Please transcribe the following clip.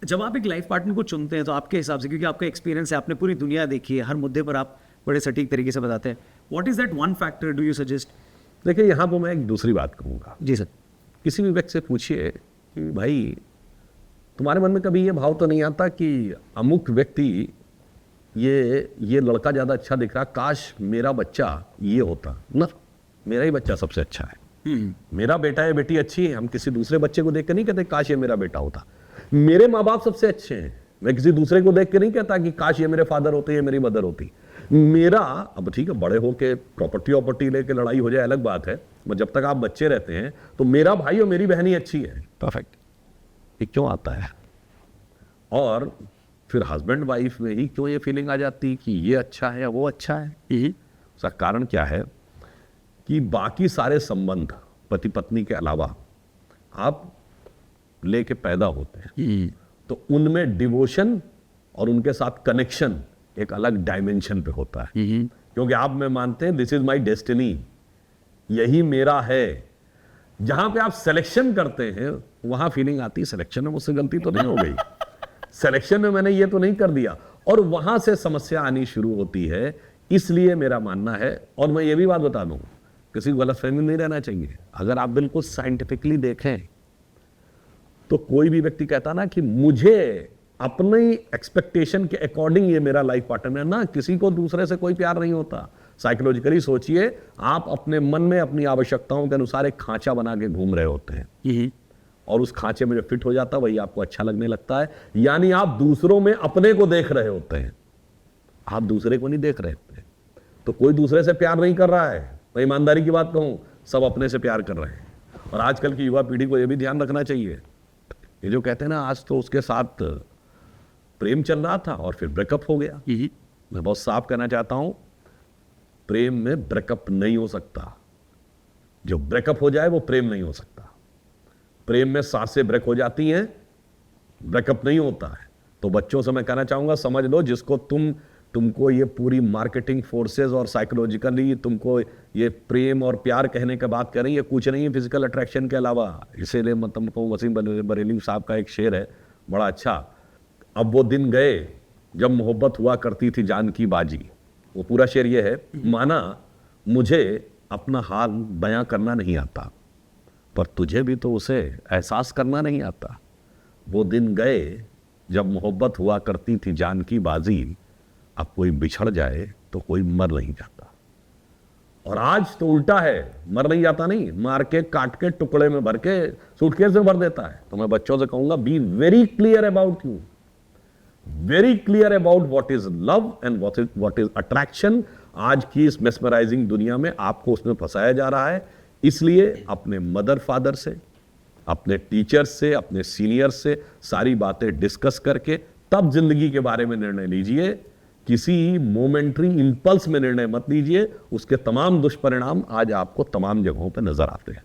जब आप एक लाइफ पार्टनर को चुनते हैं तो आपके हिसाब से, क्योंकि आपका एक्सपीरियंस है, आपने पूरी दुनिया देखी है, हर मुद्दे पर आप बड़े सटीक तरीके से बताते हैं, what is that one factor do you suggest? देखिए, यहाँ पर मैं एक दूसरी बात कहूँगा। जी सर। किसी भी व्यक्ति से पूछिए कि भाई तुम्हारे मन में कभी ये भाव तो नहीं आता कि अमुक व्यक्ति ये लड़का ज़्यादा अच्छा दिख रहा, काश मेरा बच्चा ये होता ना, मेरा ही बच्चा सबसे अच्छा है, मेरा बेटा या बेटी अच्छी है। हम किसी दूसरे बच्चे को देख के नहीं कहते काश ये मेरा बेटा होता। मेरे माँ बाप सबसे अच्छे हैं, मैं किसी दूसरे को देख के नहीं कहता कि काश ये मेरे फादर होते, ये मेरी मदर होती। मेरा, अब ठीक है बड़े होके प्रॉपर्टी लेके लड़ाई हो जाए अलग बात है, मगर जब तक आप बच्चे रहते हैं तो मेरा भाई और मेरी बहन ही अच्छी है। परफेक्ट। ये क्यों आता है? और फिर हस्बैंड वाइफ में ही क्यों ये फीलिंग आ जाती कि ये अच्छा है या वो अच्छा है? उसका कारण क्या है कि बाकी सारे संबंध पति पत्नी के अलावा आप लेके पैदा होते हैं तो उनमें डिवोशन और उनके साथ कनेक्शन एक अलग डायमेंशन पे होता है, क्योंकि आप में मानते हैं दिस इज माय डेस्टिनी, यही मेरा है। जहां पे आप सिलेक्शन करते हैं वहां फीलिंग आती है सिलेक्शन में मुझसे गलती तो नहीं हो गई, सिलेक्शन में मैंने ये तो नहीं कर दिया, और वहां से समस्या आनी शुरू होती है। इसलिए मेरा मानना है, और मैं ये भी बात बता दूं, किसी को गलतफहमी नहीं रहना चाहिए। अगर आप बिल्कुल साइंटिफिकली देखें तो कोई भी व्यक्ति कहता ना कि मुझे अपनी एक्सपेक्टेशन के अकॉर्डिंग ये मेरा लाइफ पार्टनर है, ना, किसी को दूसरे से कोई प्यार नहीं होता। साइकोलॉजिकली सोचिए, आप अपने मन में अपनी आवश्यकताओं के अनुसार एक खांचा बना के घूम रहे होते हैं, और उस खांचे में जो फिट हो जाता है वही आपको अच्छा लगने लगता है। यानी आप दूसरों में अपने को देख रहे होते हैं, आप दूसरे को नहीं देख रहे होते। तो कोई दूसरे से प्यार नहीं कर रहा है, मैं ईमानदारी की बात कहूं, सब अपने से प्यार कर रहे हैं। और आजकल की युवा पीढ़ी को यह भी ध्यान रखना चाहिए, ये जो कहते हैं ना आज तो उसके साथ प्रेम चल रहा था और फिर ब्रेकअप हो गया। मैं बहुत साफ कहना चाहता हूं, प्रेम में ब्रेकअप नहीं हो सकता। जो ब्रेकअप हो जाए वो प्रेम नहीं हो सकता। प्रेम में सांसें ब्रेक हो जाती हैं, ब्रेकअप नहीं होता है। तो बच्चों से मैं कहना चाहूंगा, समझ लो जिसको तुमको ये पूरी मार्केटिंग फोर्सेस और साइकोलॉजिकली तुमको ये प्रेम और प्यार कहने का बात कर रही है, कुछ नहीं है फिजिकल अट्रैक्शन के अलावा। इसीलिए मैं तुमको वसीम बरेली साहब का एक शेर है बड़ा अच्छा, अब वो दिन गए जब मोहब्बत हुआ करती थी जान की बाजी। वो पूरा शेर ये है, माना मुझे अपना हाल बयां करना नहीं आता, पर तुझे भी तो उसे एहसास करना नहीं आता। वो दिन गए जब मोहब्बत हुआ करती थी जान की बाजी, अब कोई बिछड़ जाए तो कोई मर नहीं जाता। और आज तो उल्टा है, मर नहीं जाता नहीं, मार के काट के टुकड़े में भर के सूटकेस में भर देता है। तो मैं बच्चों से कहूंगा, be very clear about you, very clear about what is love and what is attraction. आज की इस मेस्मराइजिंग दुनिया में आपको उसमें फंसाया जा रहा है। इसलिए अपने मदर फादर से, अपने टीचर्स से, अपने सीनियर्स से सारी बातें डिस्कस करके तब जिंदगी के बारे में निर्णय लीजिए। किसी मोमेंट्री इंपल्स में निर्णय मत लीजिए, उसके तमाम दुष्परिणाम आज आपको तमाम जगहों पर नजर आते हैं।